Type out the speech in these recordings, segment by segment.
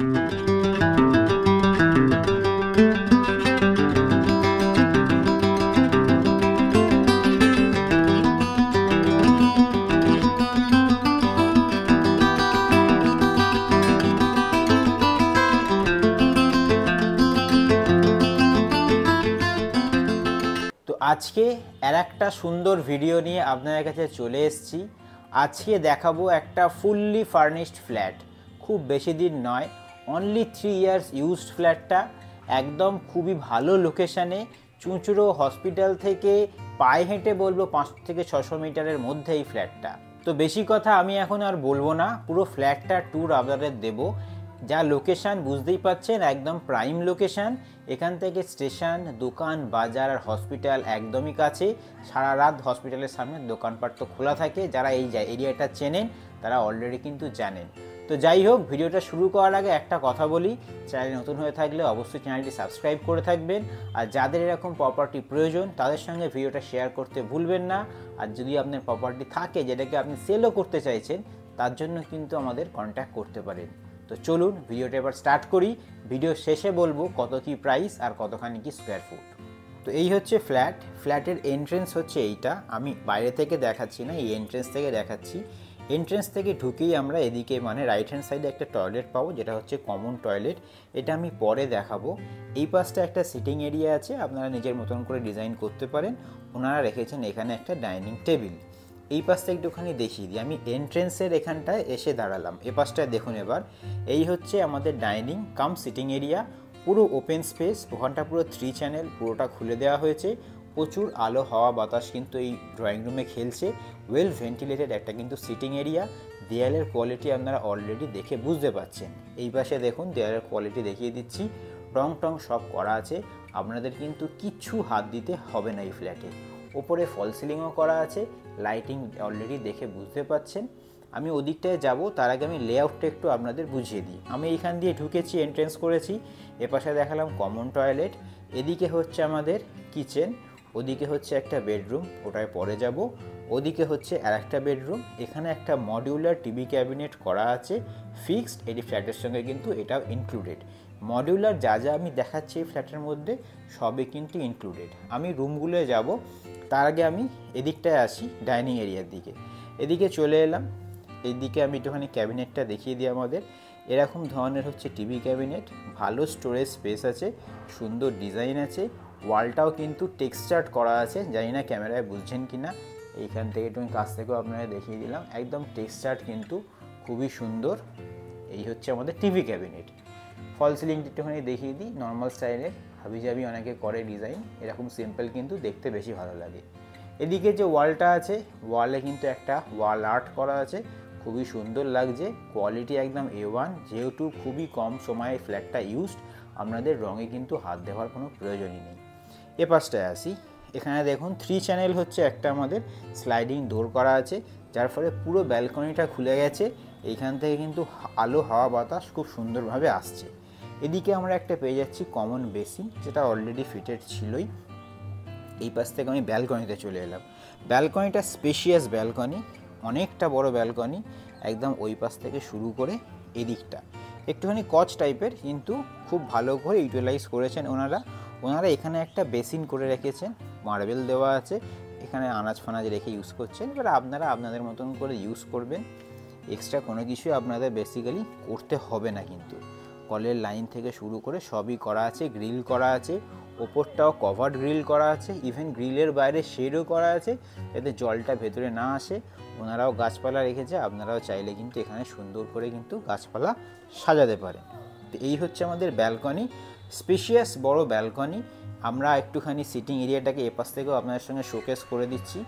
আজকে একটা সুন্দর ভিডিও নিয়ে আপনাদের কাছে চলে এসেছি। আজকে দেখাবো একটা ফুললি ফার্নিশড ফ্ল্যাট, খুব বেশি দিন নয়, অনলি 3 ইয়ার্স ইউজড ফ্ল্যাটটা একদম খুবই ভালো লোকেশানে, চুঁচুড়ো হসপিটাল থেকে পায়ে হেঁটে বলবো 5 থেকে 600 মিটারের মধ্যে এই ফ্ল্যাটটা। তো বেশি কথা আমি এখন আর বলবো না, পুরো ফ্ল্যাটটা ট্যুর আপনাদের দেবো। যা লোকেশান বুঝতেই পাচ্ছেন, একদম প্রাইম লোকেশান। এখান থেকে স্টেশন, দোকান, বাজার আর হসপিটাল একদমই কাছে। সারা রাত হসপিটালের সামনে দোকানপাট তো খোলা থাকে। যারা এই এরিয়াটা চেনেন তারা অলরেডি কিন্তু জানেন। তো যাই হোক, ভিডিওটা শুরু করার আগে একটা কথা বলি, চ্যানেল নতুন হয়ে থাকলে অবশ্যই চ্যানেলটি সাবস্ক্রাইব করে থাকবেন। আর যাদের এরকম প্রপার্টি প্রয়োজন তাদের সঙ্গে ভিডিওটা শেয়ার করতে ভুলবেন না। আর যদি আপনার প্রপার্টি থাকে যেটাকে আপনি সেলও করতে চাইছেন, তার জন্য কিন্তু আমাদের কন্ট্যাক্ট করতে পারেন। তো চলুন ভিডিওটা এবার স্টার্ট করি। ভিডিও শেষে বলবো কত কি প্রাইস আর কতখানি কি স্কোয়ার ফুট। তো এই হচ্ছে ফ্ল্যাটের এন্ট্রেন্স হচ্ছে এইটা। আমি বাইরে থেকে দেখাচ্ছি না, এই এন্ট্রেন্স থেকে দেখাচ্ছি। এন্ট্রেন্স থেকে ঢুকেই আমরা এদিকে মানে রাইট হ্যান্ড সাইডে একটা টয়লেট পাবো, যেটা হচ্ছে কমন টয়লেট। এটা আমি পরে দেখাবো। এই পাশটা একটা সিটিং এরিয়া আছে, আপনারা নিজের মতন করে ডিজাইন করতে পারেন। ওনারা রেখেছেন এখানে একটা ডাইনিং টেবিল। এই পাশটা একটুখানি দেখিয়ে দিই। আমি এন্ট্রেন্সের এখানটায় এসে দাঁড়ালাম। এ পাশটায় দেখুন এবার, এই হচ্ছে আমাদের ডাইনিং কাম সিটিং এরিয়া, পুরো ওপেন স্পেস। ওখানটা পুরো 3 চ্যানেল, পুরোটা খুলে দেওয়া হয়েছে। প্রচুর আলো হাওয়া বাতাস কিন্তু এই ড্রয়িং রুমে খেলছে। ওয়েল ভেন্টিলেটেড একটা কিন্তু সিটিং এরিয়া। দেয়ালের কোয়ালিটি আপনারা অলরেডি দেখে বুঝতে পারছেন। এই পাশে দেখুন, দেয়ালের কোয়ালিটি দেখিয়ে দিচ্ছি। রং টং সব করা আছে, আপনাদের কিন্তু কিচ্ছু হাত দিতে হবে না এই ফ্ল্যাটে। ওপরে ফল সিলিংও করা আছে, লাইটিং অলরেডি দেখে বুঝতে পাচ্ছেন। আমি ওদিকটায় যাব, তার আগে আমি লেআউটটা একটু আপনাদের বুঝিয়ে দিই। আমি এখান দিয়ে ঢুকেছি, এন্ট্রেন্স করেছি। এপাশে দেখালাম কমন টয়লেট, এদিকে হচ্ছে আমাদের কিচেন, ওদিকে হচ্ছে একটা বেডরুম, ওটায় পরে যাব। ওদিকে হচ্ছে আর একটা বেডরুম। এখানে একটা মডিউলার টিভি ক্যাবিনেট করা আছে, ফিক্সড। এটি ফ্ল্যাটের সঙ্গে কিন্তু এটাও ইনক্লুডেড। মডিউলার যা যা আমি দেখাচ্ছি এই ফ্ল্যাটের মধ্যে সবই কিন্তু ইনক্লুডেড। আমি রুমগুলোয় যাব, তার আগে আমি এদিকটায় আসি, ডাইনিং এরিয়ার দিকে। এদিকে চলে এলাম। এইদিকে আমি একটুখানি ক্যাবিনেটটা দেখিয়ে দিই আমাদের। এরকম ধরনের হচ্ছে টিভি ক্যাবিনেট, ভালো স্টোরেজ স্পেস আছে, সুন্দর ডিজাইন আছে। ওয়ালটাও কিন্তু টেক্সচার্ড করা আছে, জানি না ক্যামেরায় বুঝছেন কি না। এইখান থেকে একটু কাছ থেকেও আপনারা দেখিয়ে দিলাম, একদম টেক্সচার্ড কিন্তু খুবই সুন্দর। এই হচ্ছে আমাদের টিভি ক্যাবিনেট। ফল সিলিংটা একটুখানি দেখিয়ে দিই, নর্মাল স্টাইলের, হাবিজাবি অনেকে করে ডিজাইন, এরকম সিম্পল কিন্তু দেখতে বেশি ভালো লাগে। এদিকে যে ওয়ালটা আছে, ওয়ালে কিন্তু একটা ওয়াল আর্ট করা আছে, খুবই সুন্দর লাগছে। কোয়ালিটি একদম A1, যেহেতু খুবই কম সময়ে ফ্ল্যাটটা ইউজড, আপনাদের রঙে কিন্তু হাত দেওয়ার কোনো প্রয়োজনই নেই। এ পাশটায় আসি, এখানে দেখুন 3 চ্যানেল হচ্ছে একটা আমাদের স্লাইডিং ডোর করা আছে, যার ফলে পুরো ব্যালকনিটা খুলে গেছে। এইখান থেকে কিন্তু আলো হাওয়া বাতাস খুব সুন্দরভাবে আসছে। এদিকে আমরা একটা পেয়ে যাচ্ছি কমন বেসিন, যেটা অলরেডি ফিটেড ছিলই। এই পাশ থেকে আমি ব্যালকনিতে চলে এলাম। ব্যালকনিটা স্পেশিয়াস ব্যালকনি, অনেকটা বড় ব্যালকনি, একদম ওই পাশ থেকে শুরু করে এদিকটা একটুখানি কচ টাইপের, কিন্তু খুব ভালো করে ইউটিলাইজ করেছেন ওনারা এখানে একটা বেসিন করে রেখেছেন, মার্বেল দেওয়া আছে, এখানে আনাজ ফানাজ রেখে ইউজ করছেন। এবার আপনারা আপনাদের মতন করে ইউজ করবেন, এক্সট্রা কোনো কিছুই আপনাদের বেসিক্যালি করতে হবে না। কিন্তু কলের লাইন থেকে শুরু করে সবই করা আছে, গ্রিল করা আছে, ওপরটাও কভার্ড গ্রিল করা আছে, ইভেন গ্রিলের বাইরে শেডও করা আছে যাতে জলটা ভেতরে না আসে। ওনারাও গাছপালা রেখেছে, আপনারাও চাইলে কিন্তু এখানে সুন্দর করে কিন্তু গাছপালা সাজাতে পারেন। তো এই হচ্ছে আমাদের ব্যালকনি, স্পেশিয়াস বড় ব্যালকনি। আমরা একটুখানি সিটিং এরিয়াটাকে এপাশ থেকেও আপনাদের সঙ্গে শোকেস করে দিচ্ছি।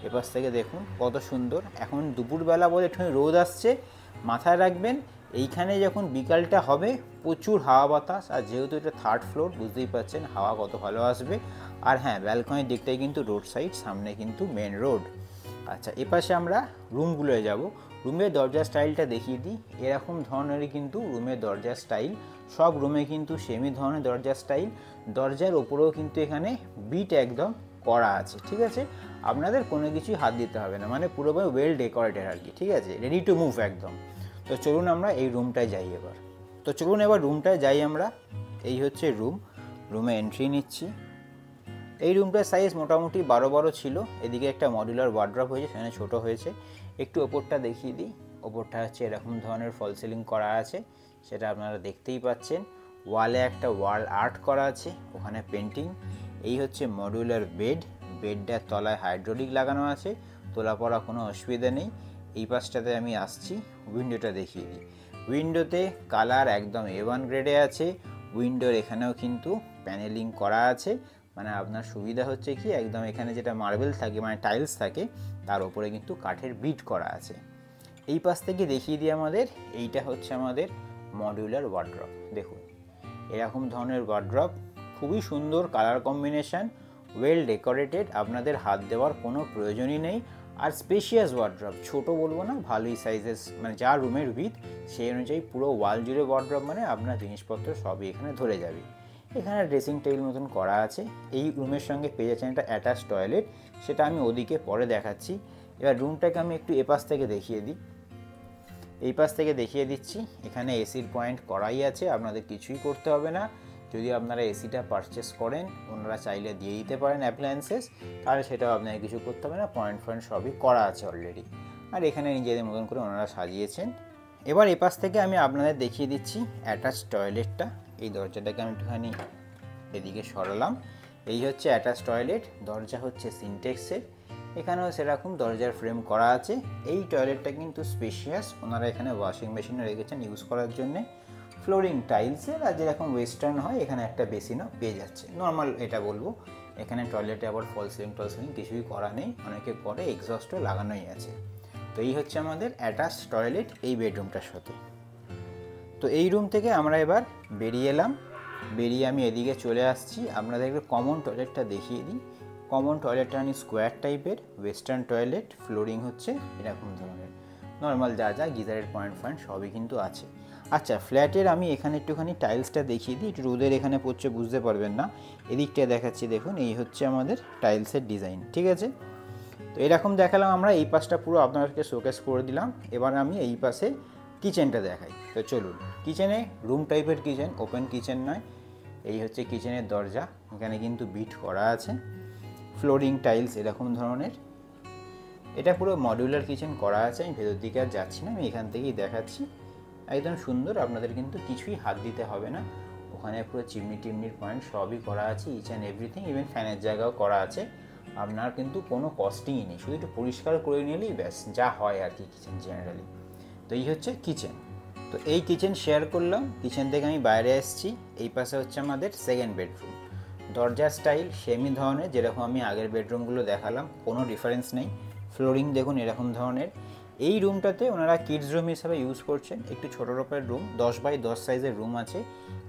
এপাশ থেকে দেখুন কত সুন্দর। এখন দুপুরবেলা বলে একটুখানি রোদ আসছে, মাথায় রাখবেন এইখানে যখন বিকালটা হবে প্রচুর হাওয়া বাতাস, আর যেহেতু এটা 3rd ফ্লোর বুঝতেই পারছেন হাওয়া কত ভালো আসবে। আর হ্যাঁ, ব্যালকনির দিকটাই কিন্তু রোড সাইড, সামনে কিন্তু মেন রোড। আচ্ছা, এপাশে আমরা রুমগুলোয় যাব। রুমের দরজার স্টাইলটা দেখিয়ে দিই, এরকম ধরনেরই কিন্তু রুমের দরজার স্টাইল। সব রুমে কিন্তু সেমই ধরনের দরজার স্টাইল। দরজার ওপরেও কিন্তু এখানে বিট একদম করা আছে, ঠিক আছে। আপনাদের কোনো কিছুই হাত দিতে হবে না, মানে পুরোপুরি ওয়েল ডেকোরেটেড আর কি, ঠিক আছে, রেডি টু মুভ একদম। তো চলুন আমরা এই রুমটায় যাই এবার। তো চলুন এবার রুমটায় যাই আমরা। এই হচ্ছে রুমে এন্ট্রি নিচ্ছি। এই রুমটার সাইজ মোটামুটি 12 ছিল। এদিকে একটা মডিউলার ওয়ার্ড্রপ হয়েছে, সেখানে ছোট হয়েছে। একটু ওপরটা দেখিয়ে দিই। ওপরটা হচ্ছে এরকম ধরনের ফল সিলিং করা আছে, সেটা আপনারা দেখতেই পাচ্ছেন। ওয়ালে একটা ওয়াল আর্ট করা আছে, ওখানে পেন্টিং। এই হচ্ছে মডিউলার বেডটার তলায় হাইড্রোলিক লাগানো আছে, তোলা পড়া কোনো অসুবিধা নেই। এই পাশটাতে আমি আসছি, উইন্ডোটা দেখিয়ে দিই। উইন্ডোতে কালার একদম A1 গ্রেডে আছে। উইন্ডোর এখানেও কিন্তু প্যানেলিং করা আছে, মানে আপনার সুবিধা হচ্ছে কি একদম এখানে যেটা মার্বেল থাকে মানে টাইলস থাকে তার উপরে কিন্তু কাঠের বিট করা আছে। এই পাশ থেকে দেখিয়ে দিই আমাদের, এইটা হচ্ছে আমাদের মডিউলার ওয়ার্ড্রপ। দেখুন এরকম ধরনের ওয়ার্ড্রপ, খুবই সুন্দর কালার কম্বিনেশন, ওয়েল ডেকোরেটেড, আপনাদের হাত দেওয়ার কোনো প্রয়োজনই নেই। আর স্পেশিয়াস ওয়ার্ড্রপ, ছোট বলবো না, ভালোই সাইজেস, মানে যা রুমের উইথ সেই অনুযায়ী পুরো ওয়াল জুড়ে ওয়ার্ড্রপ, মানে আপনার জিনিসপত্র সবই এখানে ধরে যাবে। এখানে ড্রেসিং টেবিল মতন করা আছে। এই রুমের সঙ্গে পেয়ে যাচ্ছেন একটা অ্যাটাচ টয়লেট, সেটা আমি ওদিকে পরে দেখাচ্ছি। এবার রুমটাকে আমি একটু এপাশ থেকে দেখিয়ে দিই। এই পাশ থেকে দেখিয়ে দিচ্ছি, এখানে এসির পয়েন্ট করাই আছে, আপনাদের কিছুই করতে হবে না। যদি আপনারা এসিটা পারচেস করেন, ওনারা চাইলে দিয়ে দিতে পারেন অ্যাপ্লায়েন্সেস, তাহলে সেটাও আপনাকে কিছু করতে হবে না, পয়েন্ট সবই করা আছে অলরেডি। আর এখানে নিজেদের মতন করে ওনারা সাজিয়েছেন। এবার এপাশ থেকে আমি আপনাদের দেখিয়ে দিচ্ছি অ্যাটাচ টয়লেটটা। এই দরজাটাকে আমি একটুখানি এদিকে সরালাম। এই হচ্ছে অ্যাটাচ টয়লেট, দরজা হচ্ছে সিনটেক্সের, এখানেও সেরকম দরজার ফ্রেম করা আছে। এই টয়লেটটা কিন্তু স্পেশিয়াস, ওনারা এখানে ওয়াশিং মেশিনও রেখেছেন ইউজ করার জন্যে। ফ্লোরিং টাইলসের, আর যেরকম ওয়েস্টার্ন হয় এখানে একটা বেসিনও পেয়ে যাচ্ছে, নর্মাল এটা বলবো। এখানে টয়লেটে আবার ফল সিলিং কিছুই করা নেই, অনেকে করে এক্সস্টও লাগানোই আছে। তো এই হচ্ছে আমাদের অ্যাটাচ টয়লেট এই বেডরুমটার সাথে। তো এই রুম থেকে আমরা এবার বেরিয়ে এলাম। বেরিয়ে আমি এদিকে চলে আসছি, আপনাদের একটু কমন টয়লেটটা দেখিয়ে দিই। কমন টয়লেটটা আমি স্কোয়ার টাইপের ওয়েস্টার্ন টয়লেট, ফ্লোরিং হচ্ছে এরকম ধরনের, নর্মাল যা গিজারের পয়েন্ট সবই কিন্তু আছে। আচ্ছা, ফ্ল্যাটের আমি এখানে একটুখানি টাইলসটা দেখিয়ে দিই, একটু রোদের এখানে পড়ছে বুঝতে পারবেন না, এদিকটা দেখাচ্ছি। দেখুন এই হচ্ছে আমাদের টাইলসের ডিজাইন, ঠিক আছে। তো এরকম দেখালাম আমরা, এই পাশটা পুরো আপনাদেরকে শোকেস করে দিলাম। এবার আমি এই পাশে কিচেনটা দেখাই। তো চলুন, কিচেনে রুম টাইপের কিচেন, ওপেন কিচেন নয়। এই হচ্ছে কিচেনের দরজা, এখানে কিন্তু বিট করা আছে, ফ্লোরিং টাইলস এরকম ধরনের। এটা পুরো মডিউলার কিচেন করা আছে। আমি ভেতর দিকে আর যাচ্ছি না, আমি এখান থেকেই দেখাচ্ছি। একদম সুন্দর, আপনাদের কিন্তু কিছুই হাত দিতে হবে না। ওখানে পুরো চিমনির পয়েন্ট সবই করা আছে, ইচ অ্যান্ড এভরিথিং, ইভেন ফ্যানের জায়গাও করা আছে। আপনার কিন্তু কোনো কস্টিংই নেই, শুধু একটু পরিষ্কার করে নিলেই ব্যাস, যা হয় আর কি কিচেন জেনারেলি। তো এই হচ্ছে কিচেন। তো এই কিচেন শেয়ার করলাম, কিচেন থেকে আমি বাইরে এসেছি। এই পাশে হচ্ছে আমাদের সেকেন্ড বেডরুম। দরজার স্টাইল সেমই ধরনের, যেরকম আমি আগের বেডরুমগুলো দেখালাম, কোনো ডিফারেন্স নেই। ফ্লোরিং দেখুন এরকম ধরনের। এই রুমটাতে ওনারা কিডস রুম হিসাবে ইউজ করছেন, একটু ছোটো রূপের রুম, 10x10 সাইজের রুম আছে।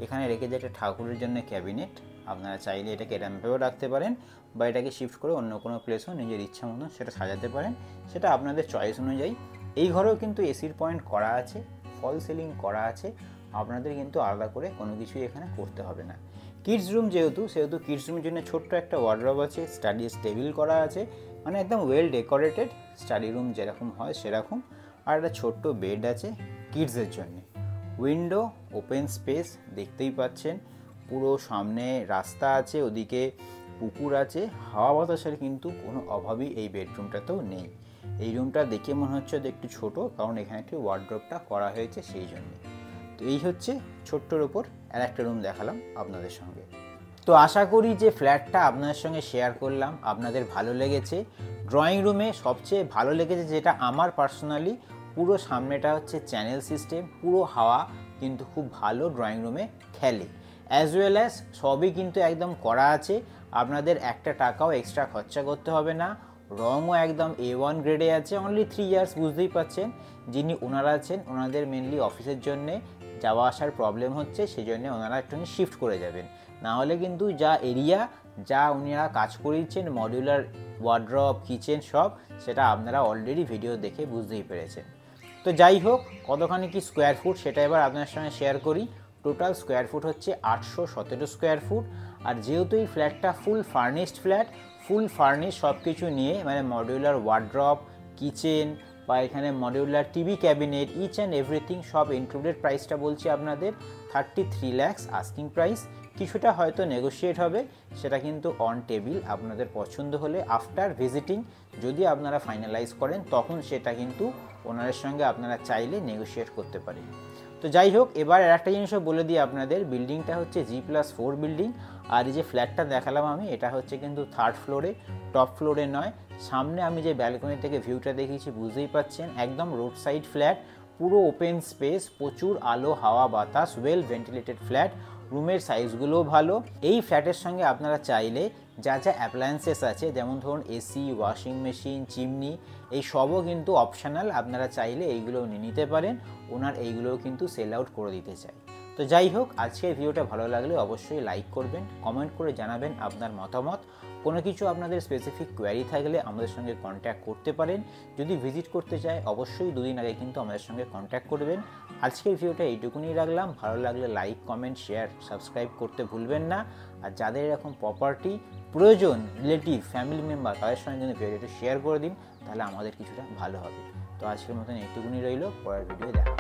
এখানে রেখে যে একটা ঠাকুরের জন্য ক্যাবিনেট, আপনারা চাইলে এটাকে র্যাম্পেও রাখতে পারেন, বা এটাকে শিফট করে অন্য কোনো প্লেসও নিজের ইচ্ছা মতন সেটা সাজাতে পারেন, সেটা আপনাদের চয়েস অনুযায়ী। এই ঘরেও কিন্তু এসির পয়েন্ট করা আছে, ফল সিলিং করা আছে, আপনাদের কিন্তু আলাদা করে কোনো কিছুই এখানে করতে হবে না। কিডস রুম যেহেতু কিডস রুমের জন্য ছোট্ট একটা ওয়ার্ডরোব আছে, স্টাডি টেবিল করা আছে, মানে একদম ওয়েল ডেকোরেটেড, স্টাডি রুম যেরকম হয় সেরকম। আর একটা ছোট্ট বেড আছে কিডসের জন্য। উইন্ডো, ওপেন স্পেস দেখতেই পাচ্ছেন, পুরো সামনে রাস্তা আছে, ওদিকে পুকুর আছে, হাওয়া বাতাসের কিন্তু কোনো অভাবই এই বেডরুমটাতেও নেই। এই রুমটা দেখে মনে হচ্ছে একটু ছোট, কারণ এখানে একটু ওয়ার্ডরোবটা করা হয়েছে সেই জন্য। তো এই হচ্ছে ছোট্টর ওপর আর একটা রুম দেখালাম আপনাদের সঙ্গে। তো আশা করি যে ফ্ল্যাটটা আপনাদের সঙ্গে শেয়ার করলাম আপনাদের ভালো লেগেছে। ড্রয়িং রুমে সবচেয়ে ভালো লেগেছে যেটা আমার পার্সোনালি, পুরো সামনেটা হচ্ছে চ্যানেল সিস্টেম, পুরো হাওয়া কিন্তু খুব ভালো ড্রয়িং রুমে খেলে। অ্যাজ ওয়েল অ্যাজ সবই কিন্তু একদম করা আছে, আপনাদের একটা টাকাও এক্সট্রা খরচা করতে হবে না। রঙও একদম A1 গ্রেডে আছে, অনলি 3 ইয়ার্স, বুঝতেই পাচ্ছেন। যিনি ওনারা আছেন ওনাদের মেনলি অফিসের জন্যে যাওয়া আসার প্রবলেম হচ্ছে, সেই জন্য ওনারা একটুখানি শিফট করে যাবেন, নাহলে কিন্তু যা এরিয়া যা উনারা কাজ করিয়েছেন, মডিউলার ওয়ার্ড্রপ কিচেন সব, সেটা আপনারা অলরেডি ভিডিও দেখে বুঝতেই পেরেছেন। তো যাই হোক, কতখানি কি স্কোয়ার ফুট সেটা এবার আপনার সঙ্গে শেয়ার করি। টোটাল স্কোয়ার ফুট হচ্ছে 817 স্কোয়ার ফুট। আর যেহেতু এই ফ্ল্যাটটা full furnished flat, full furnish সব কিছু নিয়ে, মানে মডিউলার ওয়ার্ড্রপ, কিচেন, বা এখানে modular TV cabinet, each and everything সব ইনক্লুডেড। প্রাইসটা বলছি আপনাদের 33 lakhs আস্কিং প্রাইস। কিছুটা হয়তো নেগোশিয়েট হবে, সেটা কিন্তু অন টেবিল। আপনাদের পছন্দ হলে আফটার ভিজিটিং যদি আপনারা ফাইনালাইজ করেন তখন সেটা কিন্তু ওনারের সঙ্গে আপনারা চাইলে নেগোশিয়েট করতে পারেন। তো যাই হোক, এবার একটা জিনিসও বলে দিই আপনাদের, বিল্ডিংটা হচ্ছে G+4 বিল্ডিং। আর এই যে ফ্ল্যাটটা দেখালাম আমি, এটা হচ্ছে কিন্তু 3rd ফ্লোরে, টপ ফ্লোরে নয়। সামনে আমি যে ব্যালকনি থেকে ভিউটা দেখিয়েছি বুঝতেই পাচ্ছেন, একদম রোড সাইড ফ্ল্যাট, পুরো ওপেন স্পেস, প্রচুর আলো হাওয়া বাতাস, ওয়েল ভেন্টিলেটেড ফ্ল্যাট। রুমের সাইজগুলোও ভালো। এই ফ্ল্যাটের সঙ্গে আপনারা চাইলে যা যা অ্যাপ্লায়েন্সেস আছে, যেমন ধরুন এসি, ওয়াশিং মেশিন, চিমনি, এই সবও কিন্তু অপশনাল। আপনারা চাইলে এইগুলোও নিয়ে নিতে পারেন। ওনার এইগুলোও কিন্তু সেল আউট করে দিতে চাই। তো যাই হোক, আজকের ভিডিওটা ভালো লাগলে অবশ্যই লাইক করবেন, কমেন্ট করে জানাবেন আপনার মতামত। কোনো কিছু আপনাদের স্পেসিফিক কোয়ারি থাকলে আমাদের সঙ্গে কন্ট্যাক্ট করতে পারেন। যদি ভিজিট করতে চায় অবশ্যই 2 দিন আগে কিন্তু আমাদের সঙ্গে কন্ট্যাক্ট করবেন। আজকের ভিডিওটা এইটুকুনি রাখলাম। ভালো লাগলে লাইক, কমেন্ট, শেয়ার, সাবস্ক্রাইব করতে ভুলবেন না। আর যাদের এরকম প্রপার্টি প্রয়োজন, রিলেটিভ, ফ্যামিলি মেম্বার, তাদের সঙ্গে কিন্তু ভিডিওটা শেয়ার করে দিন, তাহলে আমাদের কিছুটা ভালো হবে। তো আজকের মতন এইটুকুনি রইল, পরের ভিডিও দেখা।